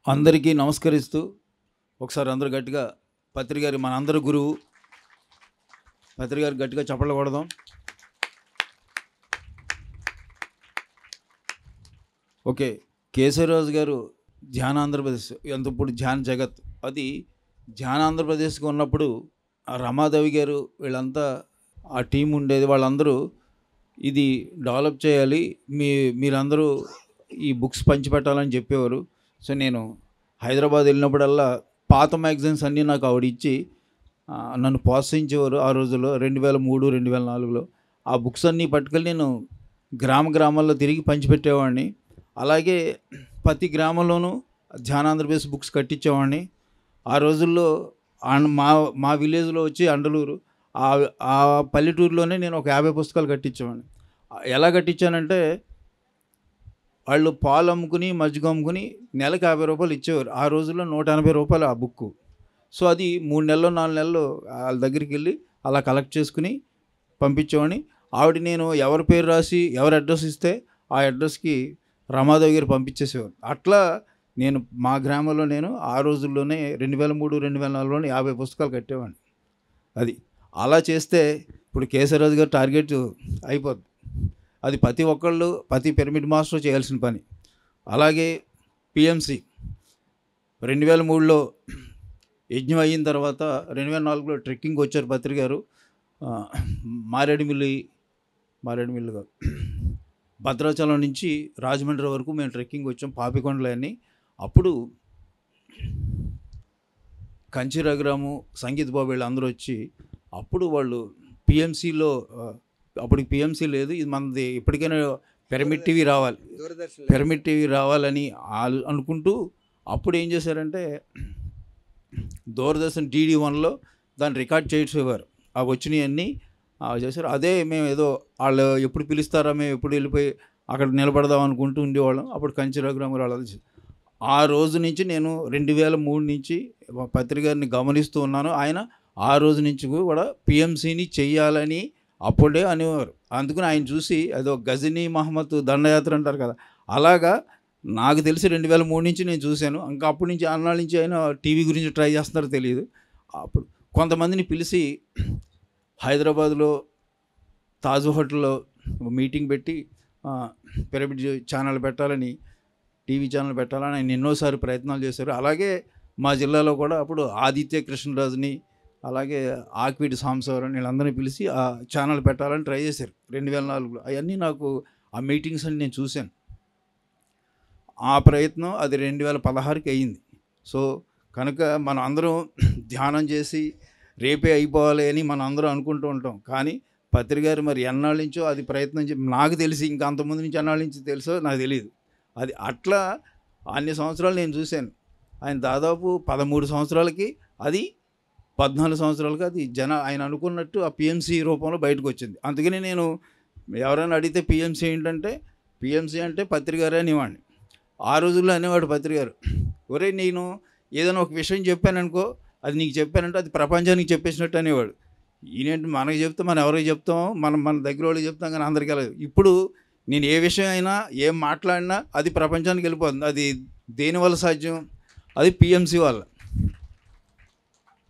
అందరికీ నమస్కరిస్తూ ఒకసారి అందరూ గట్టిగా పత్రిగారి మనందరి గురువు పత్రిగారి గట్టిగా చప్పట్లు కొడదాం. ఓకే, కేశవరాజు గారు ధ్యాన ఆంధ్రప్రదేశ్ ఇప్పుడు ధ్యాన జగత్ అది ధ్యాన ఆంధ్రప్రదేశ్కి ఉన్నప్పుడు ఆ రమాదేవి గారు వీళ్ళంతా ఆ టీం ఉండేది. వాళ్ళందరూ ఇది డెవలప్ చేయాలి, మీరందరూ ఈ బుక్స్ పంచిపెట్టాలని చెప్పేవారు. సో నేను హైదరాబాద్ వెళ్ళినప్పుడల్లా పాత మ్యాగజైన్స్ అన్నీ నాకు ఆవిడ ఇచ్చి నన్ను ప్రోత్సహించేవారు. ఆ రోజుల్లో 2003, 2004లో ఆ బుక్స్ అన్నీ పట్టుకెళ్ళి నేను గ్రామాల్లో తిరిగి పంచిపెట్టేవాడిని. అలాగే ప్రతి గ్రామంలోనూ ధ్యానాంధ్రప్రదేశ్ బుక్స్ కట్టించేవాడిని. ఆ రోజుల్లో మా విలేజ్లో వచ్చి అండలూరు ఆ పల్లెటూరులోనే నేను ఒక 50 పుస్తకాలు కట్టించేవాడిని. ఎలా కట్టించానంటే వాళ్ళు పాలు అమ్ముకుని మజ్జిగ అమ్ముకుని నెలకు 50 రూపాయలు ఇచ్చేవారు. ఆ రోజుల్లో 180 రూపాయలు ఆ బుక్కు. సో అది 3 నెలలు 4 నెలలు వాళ్ళ దగ్గరికి వెళ్ళి అలా కలెక్ట్ చేసుకుని పంపించేవాడిని. ఆవిడ నేను ఎవరి పేరు రాసి ఎవరి అడ్రస్ ఇస్తే ఆ అడ్రస్కి రమాదేవి గారు పంపించేసేవారు. అట్లా నేను మా గ్రామంలో నేను ఆ రోజుల్లోనే 2003, 2004లోనే 50 పుస్తకాలు కట్టేవాడిని. అది అలా చేస్తే ఇప్పుడు కేశవరాజు గారు టార్గెట్ అయిపోద్ది. అది ప్రతి ఒక్కళ్ళు ప్రతి పిరమిడ్ మాస్టర్ చేయాల్సిన పని. అలాగే పిఎంసి 2003లో యజ్ఞం అయిన తర్వాత 2004లో ట్రెక్కింగ్ వచ్చారు పత్రి గారు. మారేడుమిల్లి గారు భద్రాచలం నుంచి రాజమండ్రి వరకు మేము ట్రెక్కింగ్ వచ్చాం, పాపికొండలు అన్నీ. అప్పుడు కంచి రఘురాము, సంగీత్ బాబు వీళ్ళు అందరూ వచ్చి అప్పుడు వాళ్ళు పిఎంసిలో అప్పటికి పిఎంసి లేదు, ఇది మనది ఇప్పటికైనా పిరమిడ్ టీవీ రావాలని అనుకుంటూ అప్పుడు ఏం చేశారంటే దూరదర్శన్ DD1లో దాన్ని రికార్డ్ చేసేవారు. అవి వచ్చినాయన్నీ చేశారు. అదే మేము ఏదో వాళ్ళు ఎప్పుడు పిలుస్తారా మేము ఎప్పుడు వెళ్ళిపోయి అక్కడ నిలబడదాం అనుకుంటూ ఉండేవాళ్ళం. అప్పుడు కంచి రఘురామ వాళ్ళు ఆ రోజు నుంచి నేను 2003 నుంచి పత్రికని గమనిస్తూ ఉన్నాను. ఆయన ఆ రోజు నుంచి కూడా పిఎంసిని చెయ్యాలని అప్పుడే అనేవారు. అందుకని ఆయన చూసి అదో గజనీ మహమ్మద్ దండయాత్ర అంటారు కదా, అలాగా నాకు తెలిసి 2003 నుంచి నేను చూశాను. ఇంకా అప్పటి నుంచి అన్నాళ్ళ నుంచి ఆయన టీవీ గురించి ట్రై చేస్తున్నారో తెలియదు. అప్పుడు కొంతమందిని పిలిచి హైదరాబాద్లో తాజ్ హోటల్లో మీటింగ్ పెట్టి పిరమిడ్ ఛానల్ పెట్టాలని, టీవీ ఛానల్ పెట్టాలని ఆయన ఎన్నోసారి ప్రయత్నాలు చేశారు. అలాగే మా జిల్లాలో కూడా అప్పుడు ఆదిత్య కృష్ణరాజుని అలాగే ఆక్విడ్ సాంబశివరావుని వీళ్ళందరినీ పిలిచి ఆ ఛానల్ పెట్టాలని ట్రై చేశారు 2004లో. అవన్నీ నాకు ఆ మీటింగ్స్ అని నేను చూశాను. ఆ ప్రయత్నం అది 2016కి అయ్యింది. సో కనుక మనం అందరం ధ్యానం చేసి రేపే అయిపోవాలి అని మనం అందరం అనుకుంటూ ఉంటాం. కానీ పత్రిగారు మరి ఎన్నాళ్ళ నుంచో అది ప్రయత్నం నాకు తెలిసి ఇంకా అంతకుముందు నుంచి ఎన్నాళ్ళ నుంచి తెలుసో నాకు తెలియదు. అది అట్లా అన్ని సంవత్సరాలు నేను చూశాను. ఆయన దాదాపు 13 సంవత్సరాలకి అది 14 సంవత్సరాలకి అది ఆయన అనుకున్నట్టు ఆ పిఎంసి రూపంలో బయటకు వచ్చింది. అందుకని నేను ఎవరైనా అడిగితే పిఎంసి ఏంటంటే పిఎంసి అంటే పత్రిగారే అనేవాడిని. ఆ రోజుల్లో అనేవాడు పత్రిగారు, ఒరే నేను ఏదైనా ఒక విషయం చెప్పాననుకో అది నీకు చెప్పానంటే అది ప్రపంచానికి చెప్పేసినట్టు అనేవాడు. ఈయనేంటి మనకి చెప్తే మనం ఎవరికి చెప్తాం, మన దగ్గర వాళ్ళకి చెప్తాం కానీ అందరికీ వెళ్ళదు. ఇప్పుడు నేను ఏ విషయం అయినా ఏం మాట్లాడినా అది ప్రపంచానికి వెళ్ళిపోతుంది. అది దేనివల్ల సాధ్యం? అది పిఎంసి వల్ల.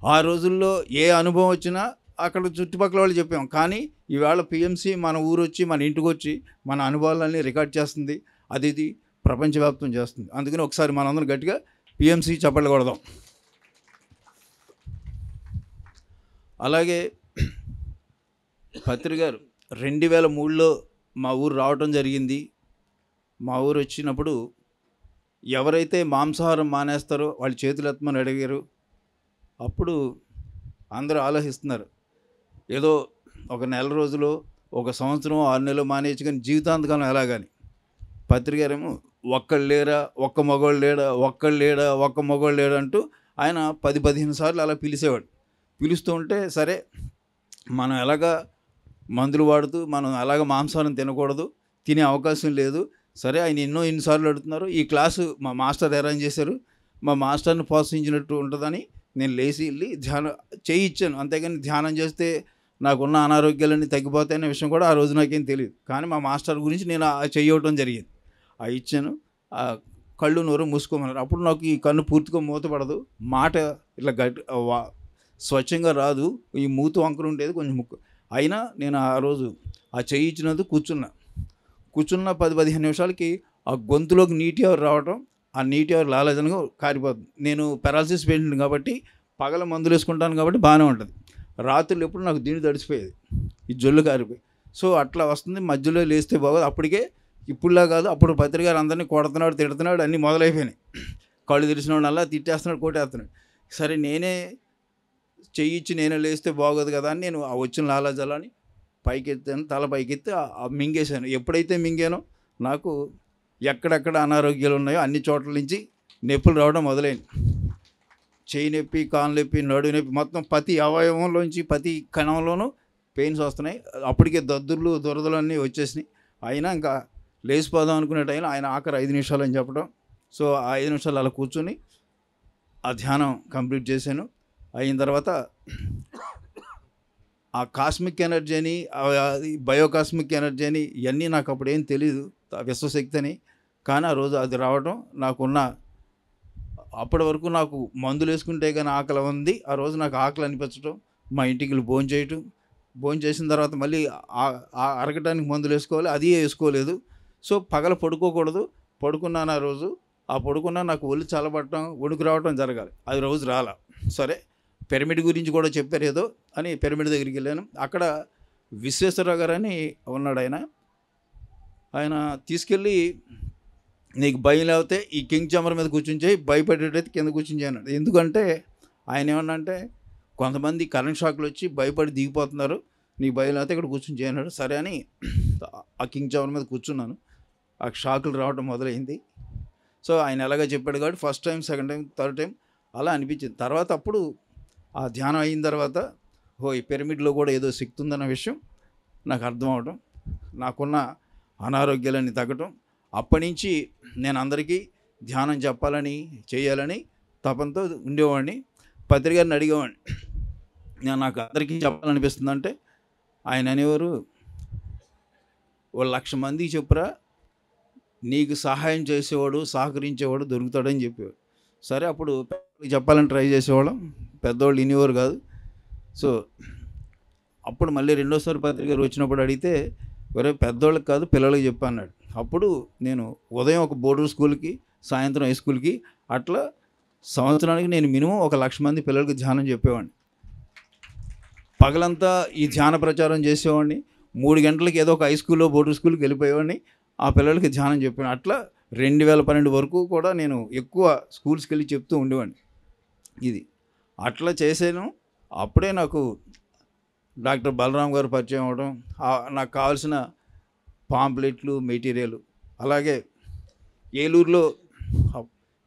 ఆ రోజుల్లో ఏ అనుభవం వచ్చినా అక్కడ చుట్టుపక్కల వాళ్ళు చెప్పాం. కానీ ఈవేళ పిఎంసి మన ఊరు వచ్చి మన ఇంటికి వచ్చి మన అనుభవాలన్నీ రికార్డ్ చేస్తుంది. ఇది ప్రపంచవ్యాప్తం చేస్తుంది. అందుకని ఒకసారి మనందరం గట్టిగా పిఎంసి చప్పట్లు కొడదాం. అలాగే పత్రిగారు 2003లో మా ఊరు రావటం జరిగింది. మా ఊరు వచ్చినప్పుడు ఎవరైతే మాంసాహారం మానేస్తారో వాళ్ళు చేతులు ఎత్తమని అడిగారు. అప్పుడు అందరూ ఆలోచిస్తున్నారు, ఏదో ఒక నెల రోజులు, ఒక సంవత్సరం, 6 నెలలు మానేయచ్చు కానీ జీవితాంతకాలం ఎలాగని. పత్రికారేమో ఒక్కళ్ళు లేరా, ఒక్క మగవాళ్ళు లేడా, ఒక్క మగవాళ్ళు లేడా అంటూ ఆయన 10-15 సార్లు అలా పిలిచేవాడు. పిలుస్తూ ఉంటే సరే మనం ఎలాగా మందులు వాడుతూ మనం ఎలాగ మాంసాహారం తినకూడదు, తినే అవకాశం లేదు. సరే ఆయన ఎన్నిసార్లు అడుగుతున్నారు. ఈ క్లాసు మా మాస్టర్ అరేంజ్ చేశారు, మా మాస్టర్ని ప్రోత్సహించినట్టు ఉంటుందని నేను లేచి వెళ్ళి ధ్యానం చేయించాను. అంతేగాని ధ్యానం చేస్తే నాకున్న అనారోగ్యాలన్నీ తగ్గిపోతాయనే విషయం కూడా ఆ రోజు నాకేం తెలియదు. కానీ మా మాస్టర్ గురించి నేను చెయ్యవటం జరిగింది. ఇచ్చాను. కళ్ళు నోరు మూసుకోమన్నారు. అప్పుడు నాకు ఈ కన్ను పూర్తిగా మూతపడదు, మాట ఇట్లా స్వచ్ఛంగా రాదు, ఈ మూతి వంకర ఉండేది కొంచెం ముక్కు. అయినా నేను ఆ రోజు ఆ చెయ్యి ఇచ్చినందుకు కూర్చున్న 10-15 నిమిషాలకి ఆ గొంతులోకి నీటి ఆవిరి రావటం, ఆ నీటి ఆవిరి లాలజనగా కారిపోతుంది. నేను పెరాలసిస్ పేషెంట్ కాబట్టి పగల మందులు వేసుకుంటాను కాబట్టి బాగానే ఉంటుంది. రాత్రులు ఎప్పుడు నాకు దీన్ని తడిసిపోయేది, ఈ జొల్లు కారిపోయి. సో అట్లా వస్తుంది, మధ్యలో లేస్తే బాగోదు. అప్పటికే ఇప్పుడులా కాదు, అప్పుడు పత్రికారు అందరినీ కొడుతున్నాడు, తిడుతున్నాడు, అన్నీ మొదలైపోయినాయి. కళ్ళు తెరిచిన వాడు అలా తిట్టేస్తున్నాడు, కొట్టేస్తున్నాడు. సరే నేనే చెయ్యి ఇచ్చి నేనే లేస్తే బాగోదు కదా అని నేను ఆ వచ్చిన లాలాజలాన్ని పైకెత్తాను, తల పైకెత్తి మింగేశాను. ఎప్పుడైతే మింగానో నాకు ఎక్కడెక్కడ అనారోగ్యాలు ఉన్నాయో అన్ని చోట్ల నుంచి నొప్పులు రావడం మొదలైంది. చెయ్యి నొప్పి, కాలు నొప్పి, నడు నొప్పి, మొత్తం ప్రతి అవయవంలోంచి ప్రతి కణంలోనూ పెయిన్స్ వస్తున్నాయి. అప్పటికే దద్దుర్లు దురదలు అన్నీ వచ్చేసినాయి. అయినా ఇంకా లేచిపోదాం అనుకునే టైంలో ఆయన ఆఖరి 5 నిమిషాలు అని చెప్పడం. సో ఆ 5 నిమిషాలు అలా కూర్చొని ఆ ధ్యానం కంప్లీట్ చేశాను. అయిన తర్వాత ఆ కాస్మిక్ ఎనర్జీ అని, బయోకాస్మిక్ ఎనర్జీ అని ఇవన్నీ నాకు అప్పుడు ఏం తెలీదు, విశ్వశక్తి అని. కానీ ఆ రోజు అది రావడం, నాకున్న అప్పటి వరకు నాకు మందులు వేసుకుంటే కానీ ఆకలి ఉంది, ఆ రోజు నాకు ఆకలి అనిపించడం, మా ఇంటికి వెళ్ళి భోజనం చేసిన తర్వాత మళ్ళీ అరగటానికి మందులు వేసుకోవాలి, అది వేసుకోలేదు. సో పగల పడుకోకూడదు, పడుకున్నాను ఆ రోజు. ఆ పడుకున్నా నాకు ఒళ్ళు చల్లబడటం, వణుకు రావటం జరగాలి, అది రోజు రాలా. సరే పిరమిడ్ గురించి కూడా చెప్పారు ఏదో అని పిరమిడ్ దగ్గరికి వెళ్ళాను. అక్కడ విశ్వేశ్వరరావు గారు అని ఉన్నాడు, ఆయన తీసుకెళ్ళి నీకు భయం లేకపోతే ఈ కింగ్ చాంబర్ మీద కూర్చుంచేయి, భయపడేటైతే కింద కూర్చుంచే అన్నాడు. ఎందుకంటే ఆయన ఏమన్నా అంటే కొంతమంది కరెంట్ షాక్లు వచ్చి భయపడి దిగిపోతున్నారు, నీకు భయం లేకపోతే ఇక్కడ కూర్చుంచే అన్నాడు. సరే అని ఆ కింగ్ చాంబర్ మీద కూర్చున్నాను. ఆ షాకులు రావడం మొదలైంది. సో ఆయన ఎలాగ చెప్పాడు కాబట్టి first time, second time, third time అలా అనిపించింది. తర్వాత అప్పుడు ఆ ధ్యానం అయిన తర్వాత ఈ పిరమిడ్లో కూడా ఏదో శక్తి ఉందన్న విషయం నాకు అర్థం అవడం, నాకున్న అనారోగ్యాలన్నీ తగ్గటం. అప్పటి నుంచి నేను అందరికీ ధ్యానం చెప్పాలని, చేయాలని తపంతో ఉండేవాడిని. పత్రికారిని అడిగేవాడిని, నాకు అందరికీ చెప్పాలనిపిస్తుందంటే ఆయన అనేవారు, 1,00,000 మందికి చెప్పురా, నీకు సహాయం చేసేవాడు, సహకరించేవాడు దొరుకుతాడని చెప్పేవాడు. సరే అప్పుడు చెప్పాలని ట్రై చేసేవాళ్ళం, పెద్దవాళ్ళు వినేవారు కాదు. సో అప్పుడు మళ్ళీ రెండోసారి పత్రికారు వచ్చినప్పుడు అడిగితే, వేరే పెద్దవాళ్ళకి కాదు పిల్లలకి చెప్పు అన్నాడు. అప్పుడు నేను ఉదయం ఒక బోర్డర్ స్కూల్కి, సాయంత్రం హై స్కూల్కి, అట్లా సంవత్సరానికి నేను మినిమం 1,00,000 మంది పిల్లలకి ధ్యానం చెప్పేవాడిని. పగలంతా ఈ ధ్యాన ప్రచారం చేసేవాడిని. 3 గంటలకి ఏదో ఒక హై స్కూల్లో, బోర్డర్ స్కూల్కి వెళ్ళిపోయేవాడిని, ఆ పిల్లలకి ధ్యానం చెప్పాను. అట్లా 2012 వరకు కూడా నేను ఎక్కువ స్కూల్స్కి వెళ్ళి చెప్తూ ఉండేవాడిని. ఇది అట్లా చేశాను. అప్పుడే నాకు డాక్టర్ బలరాం గారు పరిచయం అవ్వడం, నాకు కావాల్సిన పాంప్లెట్లు, మెటీరియల్, అలాగే ఏలూరులో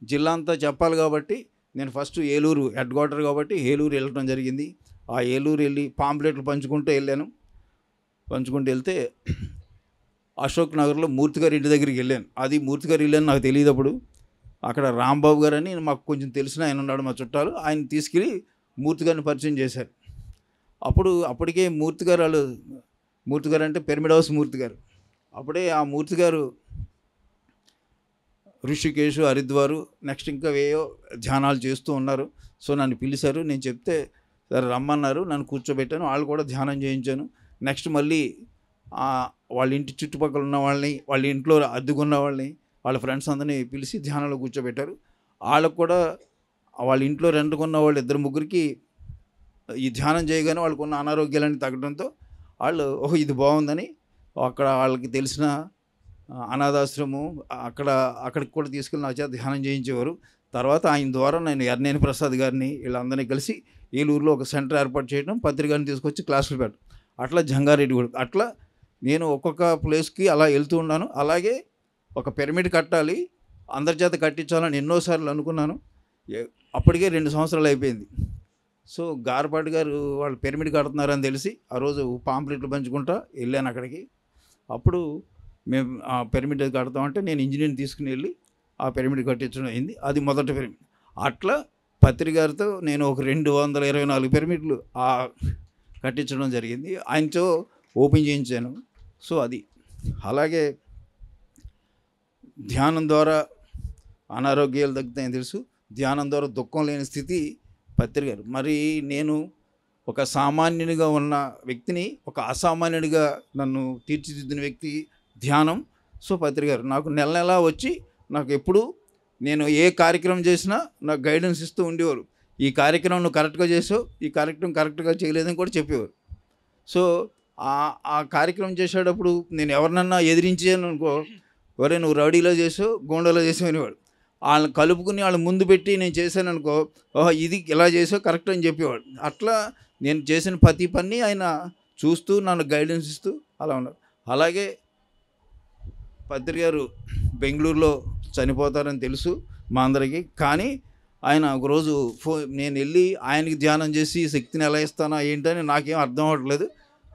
జిల్లా అంతా చెప్పాలి కాబట్టి నేను ఫస్ట్ ఏలూరు హెడ్ క్వార్టర్ కాబట్టి ఏలూరు వెళ్ళడం జరిగింది. ఆ ఏలూరు వెళ్ళి పాంప్లెట్లు పంచుకుంటూ వెళ్తే అశోక్ నగర్లో మూర్తి గారి ఇంటి దగ్గరికి వెళ్ళాను. అది మూర్తి గారి ఇల్లు అని నాకు తెలియదు అప్పుడు. అక్కడ రాంబాబు గారు అని మాకు కొంచెం తెలిసిన ఆయన ఉన్నాడు, మా చుట్టాలు, ఆయన తీసుకెళ్ళి మూర్తి గారిని పరిచయం చేశారు. అప్పటికే మూర్తి గారు అంటే పిరమిడ్ హౌస్ మూర్తి గారు. అప్పుడే ఆ మూర్తి గారు ఋషికేశ్, హరిద్వారు, నెక్స్ట్ ఇంకా ఏవో ధ్యానాలు చేస్తూ ఉన్నారు. సో నన్ను పిలిచారు, నేను చెప్తే సరే రమ్మన్నారు, నన్ను కూర్చోబెట్టాను, వాళ్ళు కూడా ధ్యానం చేయించాను. నెక్స్ట్ మళ్ళీ వాళ్ళ ఇంటి చుట్టుపక్కల ఉన్న వాళ్ళని, వాళ్ళ ఇంట్లో అద్దెకున్న వాళ్ళని, వాళ్ళ ఫ్రెండ్స్ అందరినీ పిలిచి ధ్యానంలో కూర్చోబెట్టారు. వాళ్ళకు కూడా వాళ్ళ ఇంట్లో రెంట్కున్న వాళ్ళు 2-3కి ఈ ధ్యానం చేయగానే వాళ్ళకున్న అనారోగ్యాలన్నీ తగ్గడంతో వాళ్ళు ఇది బాగుందని అక్కడ వాళ్ళకి తెలిసిన అనాథాశ్రమం అక్కడికి కూడా తీసుకెళ్ళి నా చేత ధ్యానం చేయించేవారు. తర్వాత ఆయన ద్వారా నేను ఎర్నేని ప్రసాద్ గారిని వీళ్ళందరినీ కలిసి ఏలూరులో ఒక సెంటర్ ఏర్పాటు చేయడం, పత్రికని తీసుకొచ్చి క్లాసులు పెట్టడం, అట్లా జంగారెడ్డి కూడా, అట్లా నేను ఒక్కొక్క ప్లేస్కి అలా వెళ్తూ ఉన్నాను. అలాగే ఒక పిరమిడ్ కట్టాలి, అందరి చేత కట్టించాలని ఎన్నోసార్లు అనుకున్నాను. అప్పటికే 2 సంవత్సరాలు అయిపోయింది. సో గారపాటి గారు వాళ్ళు పిరమిడ్ కడుతున్నారని తెలిసి ఆ రోజు పాంప్లెట్లు పంచుకుంటా వెళ్ళాను అక్కడికి. అప్పుడు మేము ఆ పిరమిడ్ కడతామంటే నేను ఇంజనీర్ని తీసుకుని వెళ్ళి ఆ పిరమిడ్ కట్టించడం అయింది. అది మొదటి పిరమిడ్. అట్లా పత్రికారితో నేను ఒక 224 పిరమిడ్లు కట్టించడం జరిగింది. ఆయనతో ఓపెన్ చేయించాను. సో అది అలాగే ధ్యానం ద్వారా అనారోగ్యాలు తగ్గుతాయని తెలుసు, ధ్యానం ద్వారా దుఃఖం లేని స్థితి పత్రి గారు. మరి నేను ఒక సామాన్యునిగా ఉన్న వ్యక్తిని ఒక అసామాన్యుడిగా నన్ను తీర్చిదిద్దిన వ్యక్తి ధ్యానం. సో పత్రి గారు నాకు నెల నెలా వచ్చి నాకు ఎప్పుడు నేను ఏ కార్యక్రమం చేసినా నాకు గైడెన్స్ ఇస్తూ ఉండేవారు. ఈ కార్యక్రమం నువ్వు కరెక్ట్గా చేసావు, ఈ కార్యక్రమం కరెక్ట్గా చేయలేదని కూడా చెప్పేవారు. సో ఆ కార్యక్రమం చేసేటప్పుడు నేను ఎవరినన్నా ఎదిరించాను అనుకో, ఒరే నువ్వు రౌడీలో చేసావు, గోండాలో చేసావు అనేవాడు. వాళ్ళని కలుపుకుని వాళ్ళ ముందు పెట్టి నేను చేశాను అనుకో, ఓహో ఇది ఇలా చేసావు కరెక్ట్ అని చెప్పేవాడు. అట్లా నేను చేసిన ప్రతి పని ఆయన చూస్తూ నన్ను గైడెన్స్ ఇస్తూ అలా ఉన్నారు. అలాగే పత్రి గారు బెంగళూరులో చనిపోతారని తెలుసు మా అందరికీ. కానీ ఆయన ఒకరోజు నేను వెళ్ళి ఆయనకి ధ్యానం చేసి శక్తిని ఎలా ఇస్తానా ఏంటని నాకేం అర్థం అవ్వట్లేదు.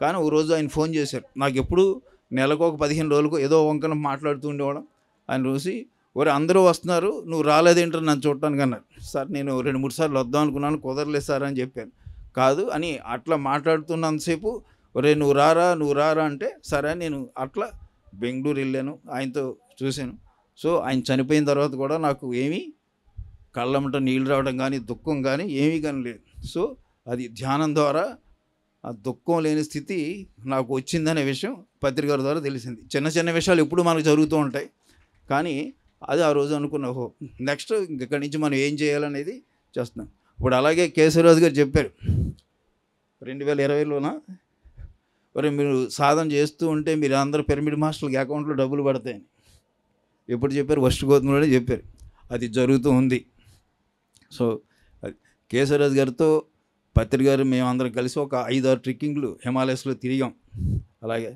కానీ ఒకరోజు ఆయన ఫోన్ చేశారు. నాకు ఎప్పుడు నెలకు ఒక 15 రోజులకు ఏదో వంకన మాట్లాడుతూ ఉండేవాడు. ఆయన చూసి ఒరే అందరూ వస్తున్నారు, నువ్వు రాలేదేంటారు నన్ను చూడటానికి అన్నారు. సార్ నేను 2-3 సార్లు వద్దాం అనుకున్నాను, కుదరలేదు సార్ అని చెప్పాను. కాదు అని అట్లా మాట్లాడుతున్నంతసేపు ఒరే నువ్వు రారా అంటే సరే నేను అట్లా బెంగళూరు వెళ్ళాను, ఆయనతో చూశాను. సో ఆయన చనిపోయిన తర్వాత కూడా నాకు ఏమీ కళ్ళమ్మట నీళ్ళు రావడం కానీ దుఃఖం కానీ ఏమీ కానీ లేదు. సో అది ధ్యానం ద్వారా ఆ దుఃఖం లేని స్థితి నాకు వచ్చిందనే విషయం పత్రిక ద్వారా తెలిసింది. చిన్న చిన్న విషయాలు ఎప్పుడు మనకు జరుగుతూ ఉంటాయి, కానీ అది ఆ రోజు అనుకున్న ఓహో నెక్స్ట్ ఇక్కడి నుంచి మనం ఏం చేయాలనేది చేస్తున్నాం. ఇప్పుడు అలాగే కేశవరాజు గారు చెప్పారు 2020లోన, మరి మీరు సాధన చేస్తూ ఉంటే మీరు అందరూ పిరమిడ్ మాస్టర్లకి అకౌంట్లో డబ్బులు పడతాయని ఎప్పుడు చెప్పారు? ఫస్ట్ గోధుమలోనే చెప్పారు. అది జరుగుతూ ఉంది. సో అది కేశవరాజు గారితో పత్రి గారు మేమందరం కలిసి ఒక 5-6 ట్రెక్కింగ్లు హిమాలయస్లో తిరిగాం. అలాగే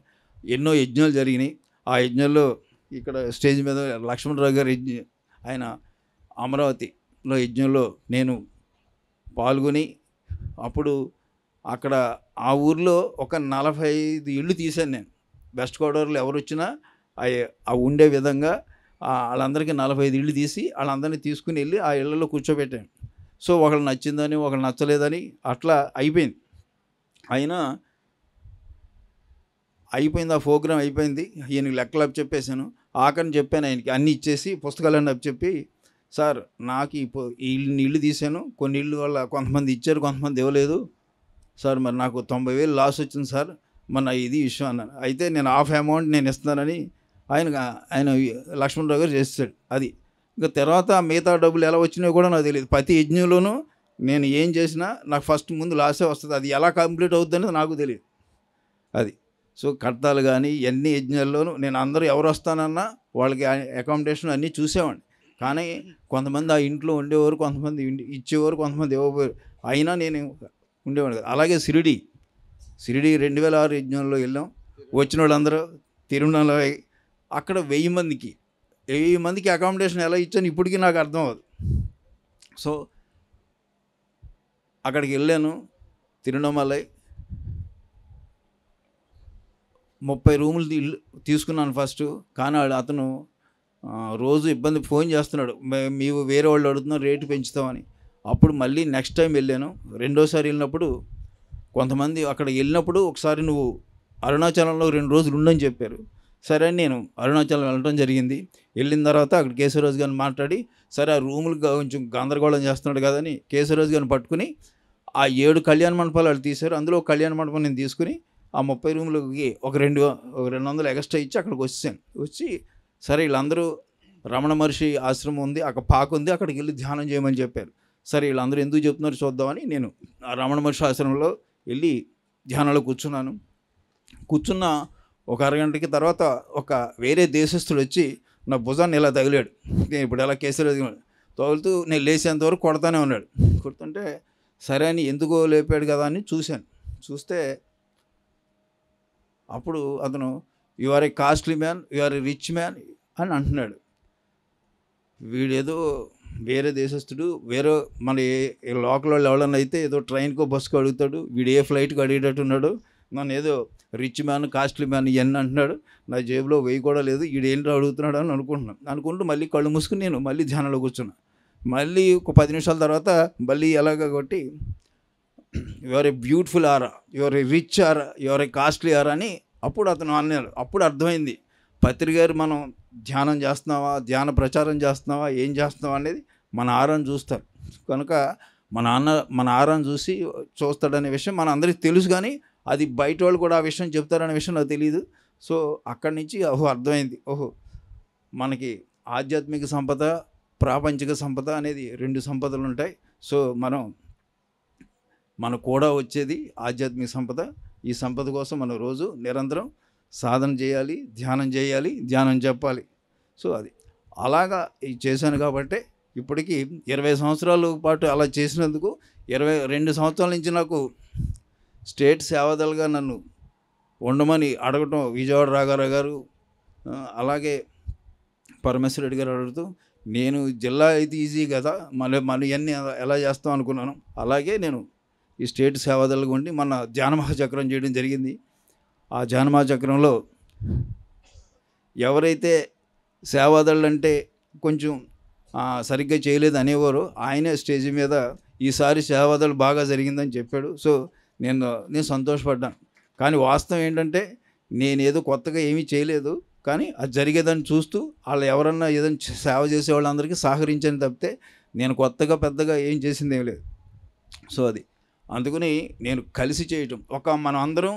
ఎన్నో యజ్ఞాలు జరిగినాయి. ఆ యజ్ఞాల్లో ఇక్కడ స్టేజ్ మీద లక్ష్మణరావు గారు ఆయన అమరావతిలో యజ్ఞంలో నేను పాల్గొని అప్పుడు అక్కడ ఆ ఊర్లో ఒక 45 ఇళ్ళు తీశాను నేను. వెస్ట్ గోదావరిలో ఎవరు వచ్చినా ఆ ఉండే విధంగా వాళ్ళందరికీ 45 ఇళ్ళు తీసి వాళ్ళందరినీ తీసుకుని వెళ్ళి ఆ ఇళ్లలో కూర్చోబెట్టాను. సో ఒకళ్ళు నచ్చిందని ఒకళ్ళు నచ్చలేదని అట్లా అయిపోయింది. అయినా అయిపోయింది, ఆ ప్రోగ్రాం అయిపోయింది. ఈయనకి లెక్కలు అప్పు చెప్పేశాను. ఆఖరిని చెప్పాను ఆయనకి అన్నీ ఇచ్చేసి పుస్తకాలన్నీ అప్పు చెప్పి, సార్ నాకు ఈ ఇల్లు తీశాను, కొన్ని ఇళ్ళు వల్ల కొంతమంది ఇచ్చారు కొంతమంది ఇవ్వలేదు సార్, మరి నాకు 90,000 లాస్ వచ్చింది సార్, మన ఇది విషయం అన్నాను. అయితే నేను హాఫ్ అమౌంట్ నేను ఇస్తున్నానని ఆయన లక్ష్మణరావు గారు చేస్తాడు. అది ఇంకా తర్వాత మిగతా డబ్బులు ఎలా వచ్చినాయో కూడా నాకు తెలియదు. ప్రతి యజ్ఞంలోనూ నేను ఏం చేసినా నాకు ఫస్ట్ ముందు లాసే వస్తుంది. అది ఎలా కంప్లీట్ అవుతుంది అనేది నాకు తెలియదు. అది సో కర్తాలు కానీ ఎన్ని యజ్ఞాల్లోనూ నేను అందరూ ఎవరు వస్తానన్నా వాళ్ళకి అకామిడేషన్ అన్నీ చూసేవాడిని. కానీ కొంతమంది ఆ ఇంట్లో ఉండేవారు, కొంతమంది ఇచ్చేవారు, కొంతమంది ఇవ్వబోయారు. అయినా నేను ఉండేవాడు కదా. అలాగే షిరిడి 2006 యజ్ఞంలో వెళ్ళాం. వచ్చిన వాళ్ళందరూ తిరుమల అక్కడ 1000 మందికి అకామిడేషన్ ఎలా ఇచ్చాను ఇప్పటికీ నాకు అర్థం అవ్వదు. సో అక్కడికి వెళ్ళాను. తిరువణమలై 30 రూములు తీసుకున్నాను ఫస్ట్. కానీ అతను రోజు ఇబ్బంది ఫోన్ చేస్తున్నాడు, మీరు వేరే వాళ్ళు అడుగుతున్నారు రేటు పెంచుతామని. అప్పుడు మళ్ళీ నెక్స్ట్ టైం వెళ్ళాను. రెండోసారి వెళ్ళినప్పుడు కొంతమంది అక్కడ వెళ్ళినప్పుడు ఒకసారి నువ్వు అరుణాచలంలో 2 రోజులు ఉండని చెప్పారు. సరే అని నేను అరుణాచలం వెళ్ళడం జరిగింది. వెళ్ళిన తర్వాత అక్కడ కేశవరాజు గారిని మాట్లాడి, సరే ఆ రూములు కొంచెం గందరగోళం చేస్తున్నాడు కదని కేశవరాజు గారిని పట్టుకుని ఆ 7 కళ్యాణ మండపాలు వాళ్ళు తీశారు. అందులో ఒక కళ్యాణ మండపం నేను తీసుకుని ఆ 30 రూములకి ఒక 200 ఎక్స్ట్రా ఇచ్చి అక్కడికి వచ్చాను. వచ్చి సరే వీళ్ళందరూ రమణ మహర్షి ఆశ్రమం ఉంది, అక్కడ పాక ఉంది, అక్కడికి వెళ్ళి ధ్యానం చేయమని చెప్పారు. సరే వీళ్ళందరూ ఎందుకు చెప్తున్నారు చూద్దామని నేను ఆ రమణ మహర్షి ఆశ్రమంలో వెళ్ళి ధ్యానంలో కూర్చున్న ఒక అరగంటకి తర్వాత ఒక వేరే దేశస్తుడు వచ్చి నా భుజాన్ని ఇలా తగిలాడు. నేను ఇప్పుడు ఎలా కేసరి తగులుతూ నేను లేచేంతవరకు కొడతానే ఉన్నాడు. కొడుతుంటే సరే అని ఎందుకో లేపాడు కదా అని చూస్తే అప్పుడు అతను you are a costly man, you are a rich man అని అంటున్నాడు. వీడేదో వేరే దేశస్తుడు, వేరే మన లోకల్ వాళ్ళు ఎవరన్నా అయితే ఏదో ట్రైన్కో బస్సుకో అడుగుతాడు, వీడు ఏ ఫ్లైట్కి అడిగేటట్టున్నాడు. నన్ను ఏదో రిచ్ మ్యాన్ కాస్ట్లీ మ్యాన్ ఇవన్నీ అంటున్నాడు. నా జేబులో 1000 కూడా లేదు, వీడు ఏంటో అడుగుతున్నాడు అని అనుకుంటూ మళ్ళీ కళ్ళు మూసుకుని నేను మళ్ళీ ధ్యానంలో కూర్చున్నా. మళ్ళీ ఒక 10 నిమిషాల తర్వాత మళ్ళీ ఎలాగ కొట్టి you are a beautiful aura, you are a rich aura, you are a costly aura అని అప్పుడు అతను అన్నాడు. అప్పుడు అర్థమైంది పత్రి గారు మనం ధ్యానం చేస్తున్నావా, ధ్యాన ప్రచారం చేస్తున్నావా, ఏం చేస్తున్నావా అనేది మన ఆరాను చూస్తారు. కనుక మన ఆరాను చూస్తాడనే విషయం మన అందరికీ తెలుసు, కానీ అది బయట వాళ్ళు కూడా ఆ విషయం చెప్తారనే విషయం నాకు తెలియదు. సో అక్కడి నుంచి అర్థమైంది, మనకి ఆధ్యాత్మిక సంపద, ప్రాపంచిక సంపద అనేది 2 సంపదలు ఉంటాయి. సో మనకు కూడా వచ్చేది ఆధ్యాత్మిక సంపద. ఈ సంపద కోసం మనం రోజు నిరంతరం సాధన చేయాలి, ధ్యానం చెప్పాలి. సో అది అలాగా చేశాను కాబట్టి ఇప్పటికీ 20 సంవత్సరాల పాటు అలా చేసినందుకు 22 సంవత్సరాల నుంచి నాకు స్టేట్ సేవాదలుగా నన్ను ఉండమని అడగటం విజయవాడ రాఘారావు గారు, అలాగే పరమేశ్వర రెడ్డి గారు అడుగుతూ, నేను జిల్లా అయితే ఈజీ కదా, మళ్ళీ ఇవన్నీ ఎలా చేస్తాం అనుకున్నాను. అలాగే నేను ఈ స్టేట్ సేవాదలుగా ఉండి మన ధ్యానమహాచక్రం చేయడం జరిగింది. ఆ ధ్యానమహాచక్రంలో ఎవరైతే సేవాదళ్ళు అంటే కొంచెం సరిగ్గా చేయలేదు అనేవారు, ఆయనే స్టేజ్ మీద ఈసారి సేవాదళ్ళు బాగా జరిగిందని చెప్పాడు. సో నేను సంతోషపడ్డాను. కానీ వాస్తవం ఏంటంటే నేనేదో కొత్తగా ఏమీ చేయలేదు, కానీ అది జరిగేదాన్ని చూస్తూ వాళ్ళు ఎవరన్నా ఏదైనా సేవ చేసే వాళ్ళందరికీ సహకరించని తప్పితే నేను కొత్తగా పెద్దగా ఏం చేసింది ఏం లేదు. సో అది అందుకని నేను కలిసి చేయటం, మనం అందరం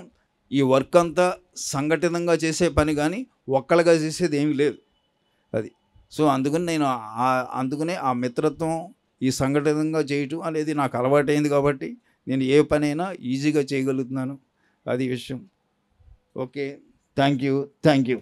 ఈ వర్క్ అంతా సంఘటితంగా చేసే పని, కానీ ఒక్కళ్ళగా చేసేది ఏమీ లేదు అది. సో అందుకనే ఆ మిత్రత్వం, ఈ సంఘటితంగా చేయటం అనేది నాకు అలవాటైంది కాబట్టి నేను ఏ పనైనా ఈజీగా చేయగలుగుతున్నాను. అది విషయం. Okay, thank you.